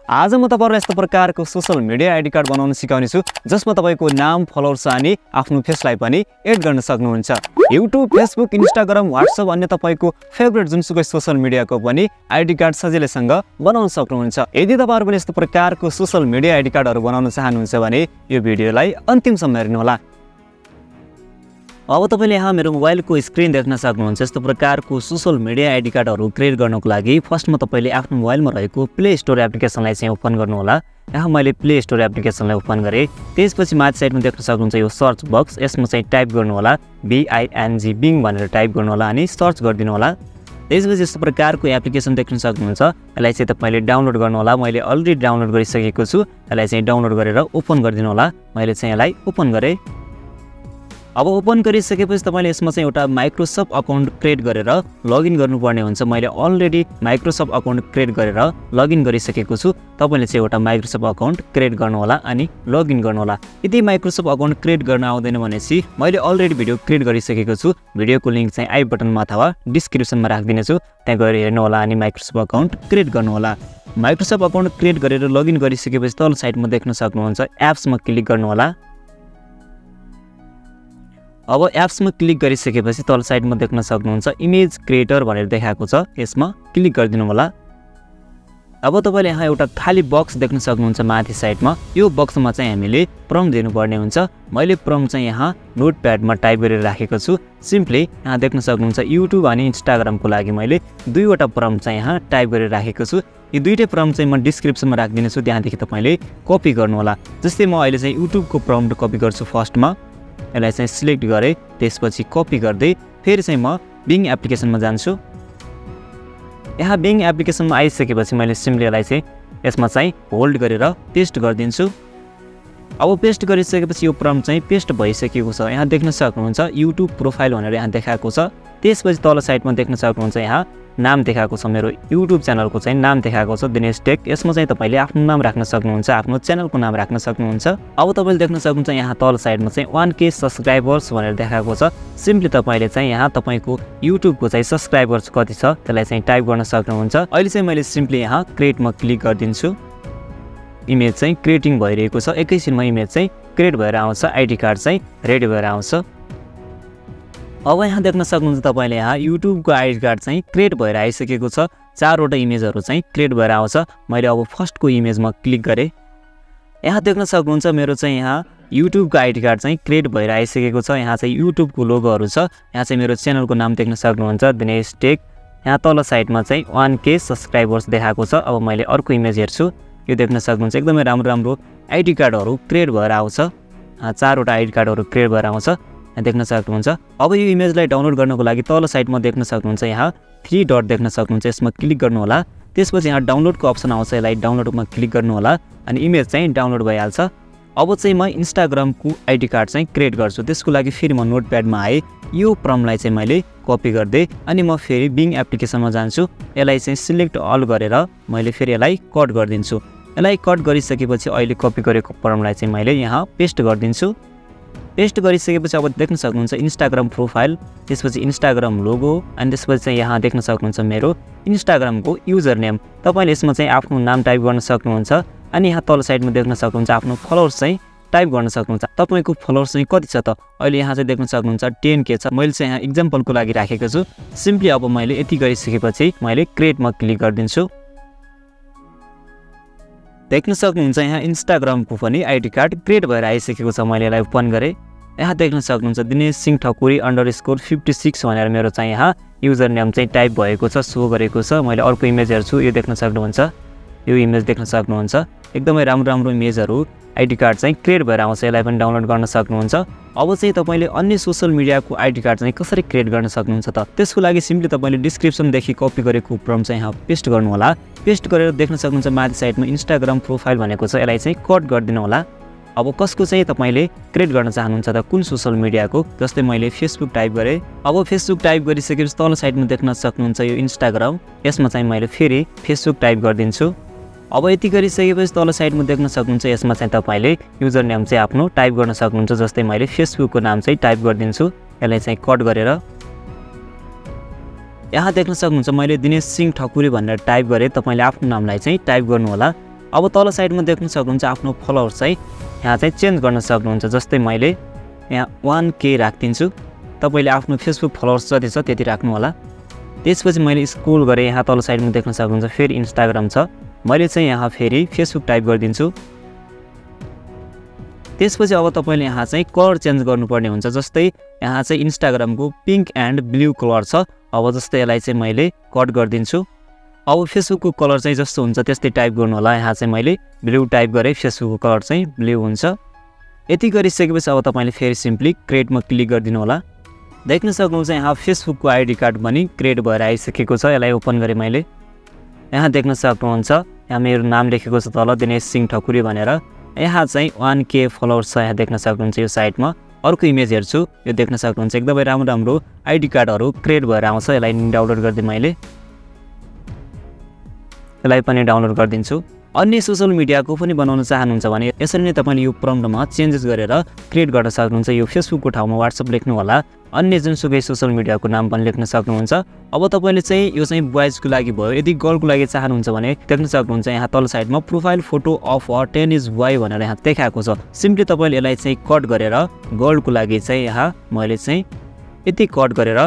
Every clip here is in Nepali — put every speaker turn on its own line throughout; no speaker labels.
आज म तपाईहरुलाई यस्तो प्रकारको सोशल मिडिया आइडी कार्ड बनाउन सिकाउने छु जसमा तपाईको नाम, फलोअर्स अनि आफ्नो फेसलाई पनि एड गर्न सक्नुहुन्छ। YouTube, Facebook, Instagram, WhatsApp अन्य तपाईको फेभरेट जुनसुकै सोशल मिडियाको पनि आइडी कार्ड सजिलैसँग बनाउन सक्नुहुन्छ। यदि तपाईहरु पनि यस्तो प्रकारको सोशल मिडिया आइडी कार्डहरु बनाउन चाहनुहुन्छ भने यो भिडियोलाई अन्तिमसम्म हेर्नु होला। अब तपाईले यहाँ मेरो मोबाइलको स्क्रिन देख्न सक्नुहुन्छ। यस्तो प्रकारको सोशल मिडिया आइडी कार्डहरु क्रिएट गर्नको लागि फर्स्टमा तपाईले आफ्नो मोबाइलमा रहेको प्ले स्टोर एप्लिकेसनलाई चाहिँ ओपन गर्नु होला। यहाँ मैले प्ले स्टोर एप्लिकेसनलाई ओपन गरे। त्यसपछि माथि साइडमा देख्न सक्नुहुन्छ यो सर्च बक्स, यसमा चाहिँ टाइप गर्नु होला BING बिङ भनेर टाइप गर्नु होला अनि सर्च गरिदिनु होला। त्यसपछि यस्तो प्रकारको एप्लिकेसन देख्न सक्नुहुन्छ। यसलाई चाहिँ तपाईले डाउनलोड गर्नु होला। मैले अलरेडी डाउनलोड गरिसकेको छु। यसलाई चाहिँ डाउनलोड गरेर ओपन गरिदिनु होला। मैले चाहिँ यसलाई ओपन गरे। अब ओपन गरिसकेपछि तपाईले यसमा चाहिँ एउटा माइक्रोसफ्ट अकाउन्ट क्रिएट गरेर लगइन गर्नुपर्ने हुन्छ। मैले अलरेडी माइक्रोसफ्ट अकाउन्ट क्रिएट गरेर लगइन गरिसकेको छु। तपाईले चाहिँ एउटा माइक्रोसफ्ट अकाउन्ट क्रिएट गर्नु होला अनि लगइन गर्नु होला। यदि माइक्रोसफ्ट अकाउन्ट क्रिएट गर्न आउँदैन भनेपछि मैले अलरेडी भिडियो क्रिएट गरिसकेको छु। भिडियोको लिंक चाहिँ आई बटनमा अथवा डिस्क्रिप्सनमा राखिदिने छु। त्यहाँ गएर हेर्नु होला अनि माइक्रोसफ्ट अकाउन्ट क्रिएट गर्नु होला। माइक्रोसफ्ट अकाउन्ट क्रिएट गरेर लगइन गरिसकेपछि तल साइडमा देख्न सक्नुहुन्छ एप्समा क्लिक गर्नु होला। अब एप्समा क्लिक गरिसकेपछि तल साइडमा देख्न सक्नुहुन्छ इमेज क्रिएटर भनेर देखाएको छ। यसमा क्लिक गरिदिनु होला। अब तपाईले यहाँ एउटा खाली बक्स देख्न सक्नुहुन्छ माथि साइडमा। यो बक्समा चाहिँ हामीले प्रम्प्ट दिनुपर्ने हुन्छ। मैले प्रम्प्ट चाहिँ यहाँ नोटप्याडमा टाइप गरेर राखेको छु। सिम्पली यहाँ देख्न सक्नुहुन्छ YouTube अनि Instagramको लागि मैले दुईवटा प्रम्प्ट चाहिँ यहाँ टाइप गरेर राखेको छु। यी दुईटै प्रम्प्ट चाहिँ म डिस्क्रिप्सनमा राख्दिने छु। त्यहाँदेखि तपाईले कपी गर्नु होला। जस्तै म अहिले चाहिँ YouTube को प्रम्प्ट कपी गर्छु। फर्स्टमा यसलाई चाहिँ सिलेक्ट गरे, त्यसपछि कपी गर्दै फेरि चाहिँ म बिङ एप्लिकेसनमा जान्छु। यहाँ बिङ एप्लिकेसनमा आइसकेपछि मैले सिम्पली यसलाई चाहिँ यसमा चाहिँ होल्ड गरेर पेस्ट गरिदिन्छु। अब पेस्ट गरिसकेपछि यो प्रम्प्ट चाहिँ पेस्ट भइसकेको छ। यहाँ देख्न सक्नुहुन्छ YouTube प्रोफाइल भनेर यहाँ देखाएको छ। त्यसपछि तल साइडमा देख्न सक्नुहुन्छ यहाँ नाम देखाएको छ। मेरो YouTube च्यानलको चाहिँ नाम देखाएको छ दिनेश टेक। यसमा चाहिँ तपाईले आफ्नो नाम राख्न सक्नुहुन्छ, आफ्नो च्यानलको नाम राख्न सक्नुहुन्छ। अब तपाईले देख्न सक्नुहुन्छ यहाँ तल साइडमा चाहिँ 1K सब्स्क्राइबर्स भनेर देखाएको छ। सिम्पली तपाईले चाहिँ यहाँ तपाईको YouTube को चाहिँ सब्स्क्राइबर्स कति छ त्यसलाई चाहिँ टाइप गर्न सक्नुहुन्छ। अहिले चाहिँ मैले सिम्पली यहाँ क्रिएटमा क्लिक गरिदिन्छु। इमेज चाहिँ क्रिएटिङ भइरहेको छ। एकैछिनमा इमेज चाहिँ क्रिएट भएर आउँछ। आइडी कार्ड चाहिँ रेडी भएर आउँछ। अब यहाँ देख्न सक्नुहुन्छ तपाईले यहाँ YouTube को आइडी कार्ड चाहिँ क्रिएट भएर आइसकेको छ। चारवटा इमेजहरु चाहिँ क्रिएट भएर आउँछ। मैले अब फर्स्ट को इमेजमा क्लिक गरे। यहाँ देख्न सक्नुहुन्छ मेरो चाहिँ यहाँ YouTube को आइडी कार्ड चाहिँ क्रिएट भएर आइसकेको छ। यहाँ चाहिँ YouTube को लोगोहरु छ। यहाँ चाहिँ मेरो च्यानलको नाम देख्न सक्नुहुन्छ दिनेश टेक। यहाँ तल साइडमा चाहिँ 1K सब्स्क्राइबर्स देखाएको छ। अब मैले अर्को इमेज हेर्छु। यो देख्न सक्नुहुन्छ एकदमै राम्रो आइडी कार्डहरु क्रिएट भएर आउँछ। चारवटा आइडी कार्डहरु क्रिएट भएर आउँछ। देख्न सक्नुहुन्छ। अब यो इमेजलाई डाउनलोड गर्नको लागि तल साइडमा देख्न सक्नुहुन्छ यहाँ 3 डट देख्न सक्नुहुन्छ। यसमा क्लिक गर्नु होला। त्यसपछि यहाँ डाउनलोडको अप्सन आउँछ। यसलाई डाउनलोडमा क्लिक गर्नु होला अनि इमेज चाहिँ डाउनलोड भइहाल्छ। अब चाहिँ म Instagramको आइडी कार्ड चाहिँ क्रिएट गर्छु। त्यसको लागि फेरि म नोटप्याडमा आए। यो प्रम्प्टलाई चाहिँ मैले कपी गर्दै अनि म फेरि बिङ एप्लिकेसनमा जान्छु। यसलाई चाहिँ सिलेक्ट अल गरेर मैले फेरि यसलाई कट गरिदिन्छु। यसलाई कट गरिसकेपछि अहिले कपी गरेको प्रम्प्टलाई चाहिँ मैले यहाँ पेस्ट गरिदिन्छु। पेस्ट गरिसकेपछि अब देख्न सक्नुहुन्छ Instagram प्रोफाइल, त्यसपछि Instagram लोगो अनि त्यसपछि चाहिँ यहाँ देख्न सक्नुहुन्छ मेरो Instagramको युजर नेम। तपाईले यसमा चाहिँ आफ्नो नाम टाइप गर्न सक्नुहुन्छ अनि यहाँ तल साइडमा देख्न सक्नुहुन्छ आफ्नो फलोअर्स चाहिँ टाइप गर्न सक्नुहुन्छ। तपाईको फलोअर्स चाहिँ कति छ त? अहिले यहाँ चाहिँ देख्न सक्नुहुन्छ 10K छ। मैले चाहिँ यहाँ एक्जाम्पलको लागि राखेको छु। सिम्पली अब मैले यति गरिसकेपछि मैले क्रिएटमा क्लिक गरिदिन्छु। देख्न सक्नुहुन्छ यहाँ Instagramको पनि आइडी कार्ड क्रिएट भएर आइसकेको छ। मैले यसलाई ओपन गरे। यहाँ देख्न सक्नुहुन्छ दिनेश सिंह ठकुरी _56 भनेर मेरो चाहिँ यहाँ युजर नेम चाहिँ टाइप भएको छ, सो गरेको छ। मैले अर्को इमेज हेर्छु। यो देख्न सक्नुहुन्छ। यो इमेज देख्न सक्नुहुन्छ। एकदमै राम्रो इमेजहरु आइडी कार्ड चाहिँ क्रिएट भएर आउँछ। यसलाई पनि डाउनलोड गर्न सक्नुहुन्छ। अब चाहिँ तपाईले अन्य सोशल मिडियाको आइडी कार्ड चाहिँ कसरी क्रिएट गर्न सक्नुहुन्छ त? त्यसको लागि सिम्पली तपाईले डिस्क्रिप्सनदेखि कपी गरेको प्रम्प्ट चाहिँ यहाँ पेस्ट गर्नु होला। पेस्ट गरेर देख्न सक्नुहुन्छ माथि साइडमा Instagram प्रोफाइल भनेको छ। यसलाई चाहिँ कट गरिदिनु होला। अब कसको चाहिँ तपाईले क्रिएट गर्न चाहनुहुन्छ त? कुन सोशल मिडियाको? जस्तै मैले Facebook टाइप गरे। अब Facebook टाइप गरिसकेपछि तल साइडमा देख्न सक्नुहुन्छ यो Instagram। यसमा चाहिँ मैले फेरि Facebook टाइप गरिदिन्छु। अब यति गरिसकेपछि तल साइडमा देख्न सक्नुहुन्छ यसमा चाहिँ तपाईले युजर नेम चाहिँ आफ्नो टाइप गर्न सक्नुहुन्छ। जस्तै मैले Facebook को नाम चाहिँ टाइप गरिदिन्छु। यसलाई चाहिँ कट गरेर यहाँ देख्न सक्नुहुन्छ मैले दिनेश सिंह ठकुरी भनेर टाइप गरे। तपाईले आफ्नो नामलाई चाहिँ टाइप गर्नु होला। अब तल साइडमा देख्न सक्नुहुन्छ आफ्नो फलोवर्स चाहिँ यहाँ चाहिँ चेन्ज गर्न सक्नुहुन्छ। जस्तै मैले यहाँ 1K राखिदिन्छु। तपाईले आफ्नो फेसबुक फलोवर्स जति छ त्यति राख्नु होला। त्यसपछि मैले स्क्रोल गरे यहाँ तल साइडमा देख्न सक्नुहुन्छ फेरि इन्स्टाग्राम छ। मैले चाहिँ यहाँ फेरि फेसबुक टाइप गरिदिन्छु। त्यसपछि अब तपाईले यहाँ चाहिँ कलर चेन्ज गर्नुपर्ने हुन्छ। जस्तै यहाँ चाहिँ इन्स्टाग्रामको पिङ्क एन्ड ब्लू कलर छ। अब जस्तै यसलाई चाहिँ मैले कट गरिदिन्छु। अब फेसबुकको कलर चाहिँ जस्तो हुन्छ त्यस्तै टाइप गर्नु होला। यहाँ चाहिँ मैले ब्लू टाइप गरेँ, फेसबुकको कलर चाहिँ ब्लू हुन्छ। यति गरिसकेपछि अब तपाईले फेरि सिम्पली क्रिएटमा क्लिक गरिदिनु होला। देख्न सक्नुहुन्छ यहाँ फेसबुकको आइडी कार्ड पनि क्रिएट भएर आइसकेको छ। यसलाई ओपन गरेँ मैले। यहाँ देख्न सक्नुहुन्छ यहाँ मेरो नाम लेखेको छ तल दिनेश सिंह ठकुरी भनेर। यहाँ चाहिँ 1K फलोवर्स छ। यहाँ देख्न सक्नुहुन्छ यो साइटमा। अर्को इमेज हेर्छु, यो देख्न सक्नुहुन्छ एकदमै राम्रो राम्रो आइडी कार्डहरू क्रिएट भएर आउँछ। यसलाई डाउनलोड गरिदिएँ मैले। यसलाई पनि डाउनलोड गरिदिन्छु। अन्य सोशल मिडियाको पनि बनाउन चाहनुहुन्छ भने यसरी नै तपाईले यो प्रम्प्टमा चेन्जेस गरेर क्रिएट गर्न सक्नुहुन्छ। यो फेसबुकको ठाउँमा WhatsApp लेख्नु होला। अन्य जुनसुकै सोशल मिडियाको नाम पनि लेख्न सक्नुहुन्छ। अब तपाईले चाहिँ यो चाहिँ बोइजको लागि भयो। यदि गर्लको लागि चाहनुहुन्छ भने देख्न सक्नुहुन्छ यहाँ तल साइडमा profile photo of a tennis boy भनेर यहाँ देखाएको छ। सिम्पली तपाईले यसलाई चाहिँ कट गरेर गर्लको लागि चाहिँ यहाँ मैले चाहिँ यति कट गरेर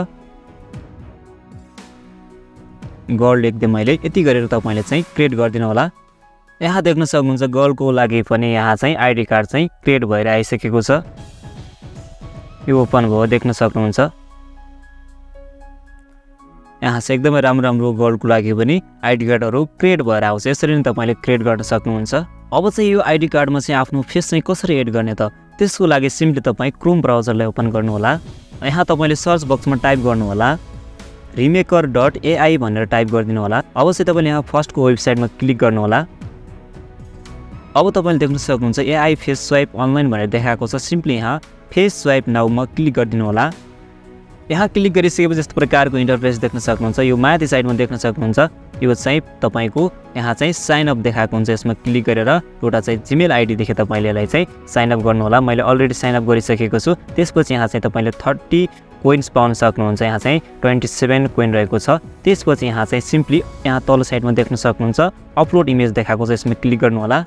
गर्ल लेख्दै मैले यति गरेर तपाईले चाहिँ क्रिएट गरिदिनु होला। यहाँ देख्न सक्नुहुन्छ गर्लको लागि पनि यहाँ चाहिँ आइडी कार्ड चाहिँ क्रिएट भएर आइसकेको छ। यो ओपन भयो, देख्न सक्नुहुन्छ। यहाँ चाहिँ एकदमै राम्रो राम्रो गर्लको लागि पनि आइडी कार्डहरू क्रिएट भएर आउँछ। यसरी नै तपाईले क्रिएट गर्न सक्नुहुन्छ। अब चाहिँ यो आइडी कार्डमा चाहिँ आफ्नो फेस चाहिँ कसरी एड गर्ने त त्यसको लागि सिम्पली तपाईँ क्रोम ब्राउजरलाई ओपन गर्नु होला। यहाँ तपाईले सर्च बक्समा टाइप गर्नु होला remaker.ai भनेर टाइप गरिदिनु होला। अब चाहिँ तपाईले यहाँ फर्स्टको वेबसाइटमा क्लिक गर्नु होला। अब तपाईले देख्न सक्नुहुन्छ AI फेस स्वाइप अनलाइन भनेर देखाएको छ। सिम्पली यहाँ फेस स्वाइप नाउमा क्लिक गरिदिनु होला। यहाँ क्लिक गरिसकेपछि यस्तो प्रकारको इन्टरफेस देख्न सक्नुहुन्छ। यो माथि साइडमा देख्न सक्नुहुन्छ यो चाहिँ तपाईको यहाँ चाहिँ साइन अप देखाएको हुन्छ। यसमा क्लिक गरेर एउटा चाहिँ जीमेल आइडी देखि तपाईले यसलाई चाहिँ साइन अप गर्नु होला। मैले अलरेडी साइन अप गरिसकेको छु। त्यसपछि यहाँ चाहिँ तपाईले 30 कोइन्स पाउन सक्नुहुन्छ। यहाँ चाहिँ 27 कोइन रहेको छ। त्यसपछि यहाँ चाहिँ सिम्पली यहाँ तल साइडमा देख्न सक्नुहुन्छ अपलोड इमेज देखाएको छ। यसमा क्लिक गर्नु होला।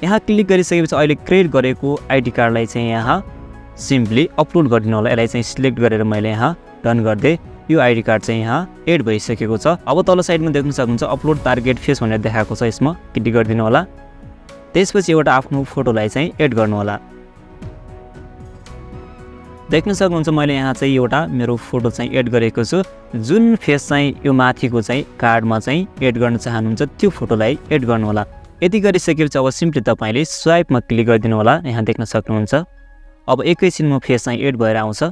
यहाँ क्लिक गरिसकेपछि अहिले क्रिएट गरेको आइडी कार्डलाई चाहिँ यहाँ सिम्पली अपलोड गरिदिनु होला। यसलाई चाहिँ सिलेक्ट गरेर मैले यहाँ डन गरिदिएँ। यो आइडी कार्ड चाहिँ यहाँ एड भइसकेको छ। अब तल साइडमा देख्न सक्नुहुन्छ अपलोड टार्गेट फेस भनेर देखाएको छ। यसमा क्लिक गरिदिनु होला। त्यसपछि एउटा आफ्नो फोटोलाई चाहिँ एड गर्नु होला। देख्न सक्नुहुन्छ मैले यहाँ चाहिँ एउटा मेरो फोटो चाहिँ एड गरेको छु। जुन फेस चाहिँ यो माथिको चाहिँ कार्डमा चाहिँ एड गर्न चाहनुहुन्छ त्यो फोटोलाई एड गर्नु होला। यति गरिसकेपछि अब सिम्पली तपाईले स्वाइपमा क्लिक गरिदिनु होला। यहाँ देख्न सक्नुहुन्छ अब एकैछिनमा फेस चाहिँ एड भएर आउँछ।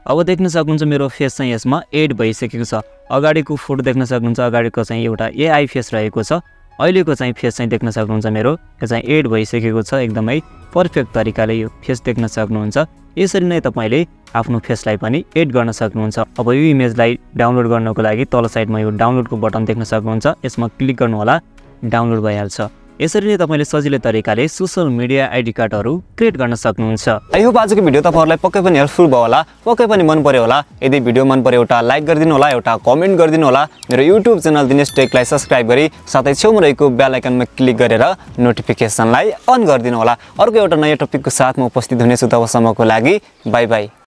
अब देख्न सक्नुहुन्छ मेरो फेस चाहिँ यसमा एड भइसकेको छ। अगाडिको फोटो देख्न सक्नुहुन्छ अगाडिको चाहिँ एउटा AI फेस रहेको छ। अहिलेको चाहिँ फेस चाहिँ देख्न सक्नुहुन्छ मेरो यो चाहिँ एड भइसकेको छ। एकदमै पर्फेक्ट तरिकाले यो फेस देख्न सक्नुहुन्छ। यसरी नै तपाईले आफ्नो फेसलाई पनि एड गर्न सक्नुहुन्छ। अब यो इमेजलाई डाउनलोड गर्नको लागि तल साइडमा यो डाउनलोडको बटन देख्न सक्नुहुन्छ। यसमा क्लिक गर्नु होला, डाउनलोड भइहाल्छ। यसरी नै तपाईले सजिलो तरिकाले सोशल मिडिया आइडी कार्डहरू क्रिएट गर्न सक्नुहुन्छ।
आई होप आजको भिडियो तपाईहरुलाई पक्कै पनि हेल्पफुल भयो होला, पक्कै पनि मन पर्यो होला। यदि भिडियो मन पर्यो एउटा लाइक गरिदिनु होला, एउटा कमेन्ट गरिदिनु होला। मेरो YouTube च्यानल दिनेश टेकलाई सब्स्क्राइब गरी साथै छेउमा रहेको बेल आइकनमा क्लिक गरेर नोटिफिकेसनलाई अन गरिदिनु होला। अर्को एउटा नयाँ टपिकको साथमा उपस्थित हुनेछु। तबसम्मको लागि बाइ बाइ।